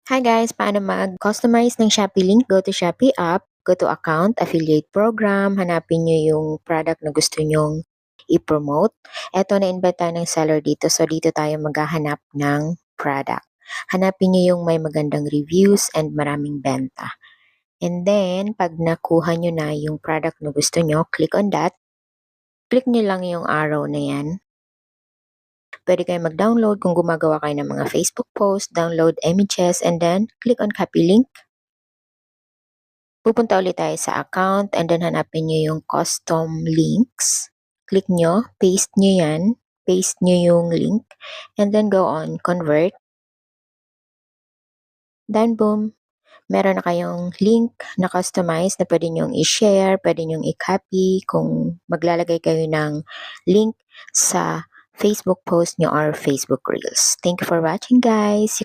Hi guys, paano mag-customize ng Shopee link? Go to Shopee app, go to account, affiliate program, hanapin nyo yung product na gusto nyong i-promote. Eto, na-invite tayo ng seller dito, so dito tayo maghahanap ng product. Hanapin nyo yung may magandang reviews and maraming benta. And then, pag nakuha nyo na yung product na gusto nyo, click on that. Click nyo lang yung arrow na yan. Pwede kayo mag-download kung gumagawa kayo ng mga Facebook post, download images, and then click on copy link. Pupunta ulit tayo sa account and then hanapin nyo yung custom links. Click nyo, paste nyo yan, paste nyo yung link, and then go on convert. Then boom, meron na kayong link na customize na pwede nyong i-share, pwede nyong i-copy kung maglalagay kayo ng link sa Facebook post nyo or Facebook Reels. Thank you for watching guys!